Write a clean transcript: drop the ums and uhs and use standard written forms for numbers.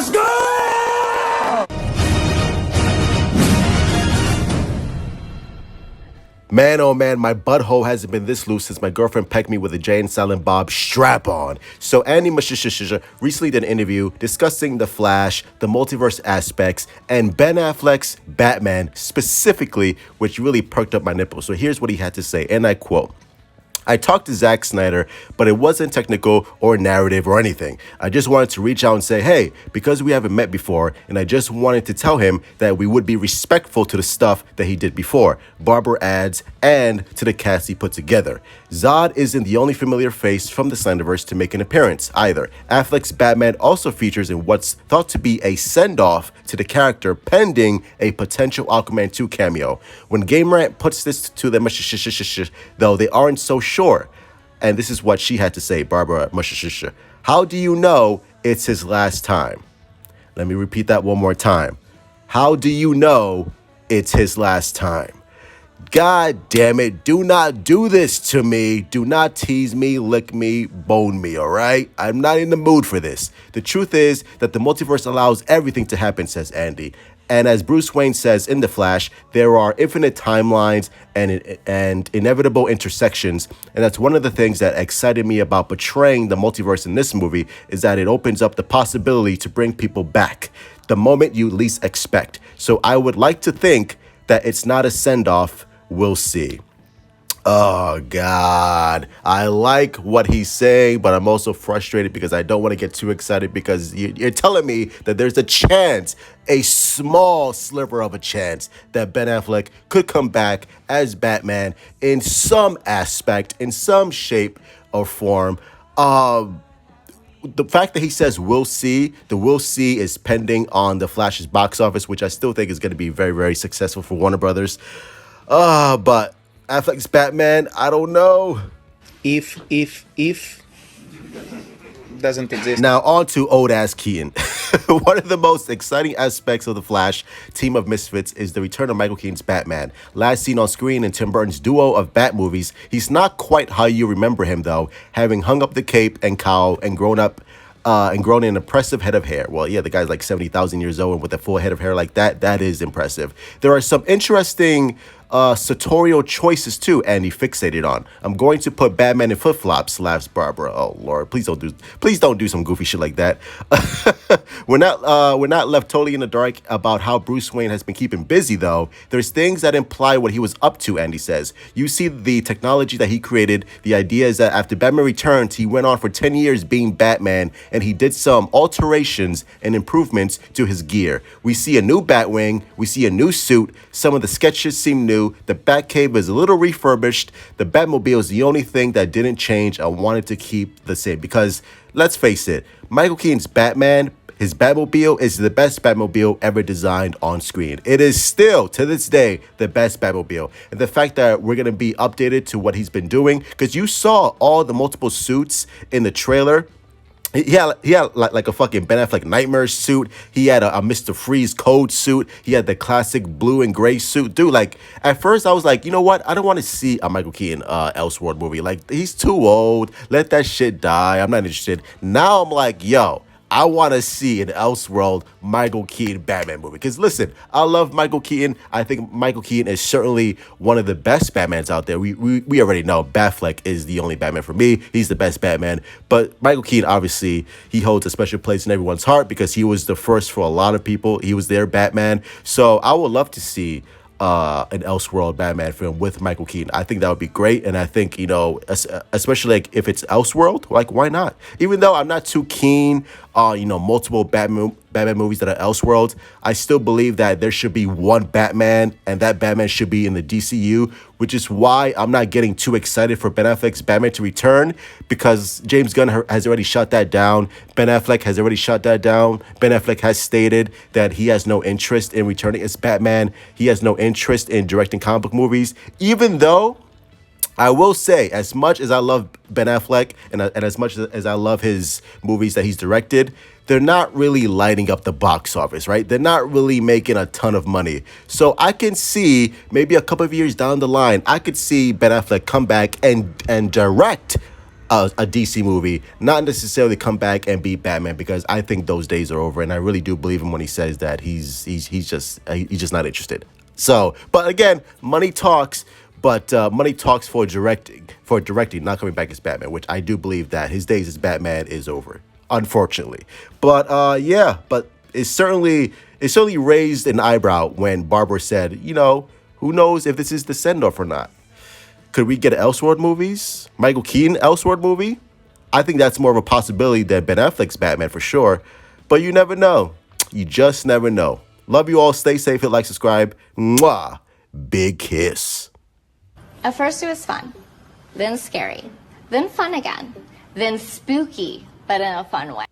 Let's go! Man, oh man, my butthole hasn't been this loose since my girlfriend pecked me with a Jay and Silent Bob strap-on. So Andy recently did an interview discussing The Flash, the multiverse aspects, and Ben Affleck's Batman specifically, which really perked up my nipples. So here's what he had to say, and I quote, "I talked to Zack Snyder, but it wasn't technical or narrative or anything. I just wanted to reach out and say, hey, because we haven't met before, and I just wanted to tell him that we would be respectful to the stuff that he did before," Barber adds, "and to the cast he put together. Zod isn't the only familiar face from the Snyderverse to make an appearance either. Affleck's Batman also features in what's thought to be a send-off to the character pending a potential Aquaman 2 cameo. When Game Rant puts this to them, though they aren't so sure." And this is what she had to say, Barbara. "How do you know it's his last time?" Let me repeat that one more time. How do you know it's his last time? God damn it, do not do this to me. Do not tease me, lick me, bone me, all right? I'm not in the mood for this. The truth is that the multiverse allows everything to happen, says Andy. And as Bruce Wayne says in The Flash, there are infinite timelines and inevitable intersections. And that's one of the things that excited me about portraying the multiverse in this movie, is that it opens up the possibility to bring people back the moment you least expect. So I would like to think that it's not a send-off. We'll see. Oh, God. I like what he's saying, but I'm also frustrated because I don't want to get too excited, because you're telling me that there's a chance, a small sliver of a chance, that Ben Affleck could come back as Batman in some aspect, in some shape or form. The fact that he says we'll see, the we'll see is pending on The Flash's box office, which I still think is going to be very, very successful for Warner Brothers. But Affleck's Batman, I don't know. If doesn't exist. Now on to old ass Keaton. One of the most exciting aspects of the Flash team of misfits is the return of Michael Keaton's Batman. Last seen on screen in Tim Burton's duo of Bat movies, he's not quite how you remember him though, having hung up the cape and cowl and grown an impressive head of hair. Well, yeah, the guy's like 70,000 years old, and with a full head of hair like that, that is impressive. There are some interesting sartorial choices too, Andy fixated on. "I'm going to put Batman in flip-flops," laughs Barbara. Oh Lord, please don't do some goofy shit like that. We're not left totally in the dark about how Bruce Wayne has been keeping busy though. There's things that imply what he was up to, Andy says. You see the technology that he created. The idea is that after Batman Returns, he went on for 10 years being Batman, and he did some alterations and improvements to his gear. We see a new Batwing, we see a new suit, some of the sketches seem new, the Batcave is a little refurbished, the Batmobile is the only thing that didn't change. I wanted to keep the same because, let's face it, Michael Keaton's Batman, his Batmobile is the best Batmobile ever designed on screen. It is still, to this day, the best Batmobile. And the fact that we're going to be updated to what he's been doing, because you saw all the multiple suits in the trailer. He had like a fucking Ben Affleck Nightmare suit. He had a Mr. Freeze code suit. He had the classic blue and gray suit. Dude, like, at first I was like, you know what? I don't want to see a Michael Keaton Elseworld movie. Like, he's too old. Let that shit die. I'm not interested. Now I'm like, yo, I want to see an Elseworld Michael Keaton Batman movie. Because listen, I love Michael Keaton. I think Michael Keaton is certainly one of the best Batmans out there. We already know Affleck is the only Batman for me. He's the best Batman. But Michael Keaton, obviously, he holds a special place in everyone's heart because he was the first for a lot of people. He was their Batman. So I would love to see an Elseworld Batman film with Michael Keaton. I think that would be great. And I think, you know, especially like if it's Elseworld, like, why not? Even though I'm not too keen on, you know, multiple Batman movies that are Elseworlds, I still believe that there should be one Batman, and that Batman should be in the DCU, which is why I'm not getting too excited for Ben Affleck's Batman to return, because James Gunn has already shut that down. Ben Affleck has already shut that down. Ben Affleck has stated that he has no interest in returning as Batman. He has no interest in directing comic book movies, even though I will say, as much as I love Ben Affleck and as much as I love his movies that he's directed, they're not really lighting up the box office, right? They're not really making a ton of money. So I can see maybe a couple of years down the line, I could see Ben Affleck come back and direct a DC movie, not necessarily come back and beat Batman, because I think those days are over, and I really do believe him when he says that he's just not interested. So, but again, money talks. But money talks for directing, not coming back as Batman, which I do believe that his days as Batman is over, unfortunately. But yeah, but it certainly raised an eyebrow when Barbara said, who knows if this is the send off or not. Could we get Elseworld movies? Michael Keaton Elseworld movie? I think that's more of a possibility than Ben Affleck's Batman for sure. But you never know. You just never know. Love you all. Stay safe. Hit like, subscribe. Mwah. Big kiss. At first it was fun, then scary, then fun again, then spooky, but in a fun way.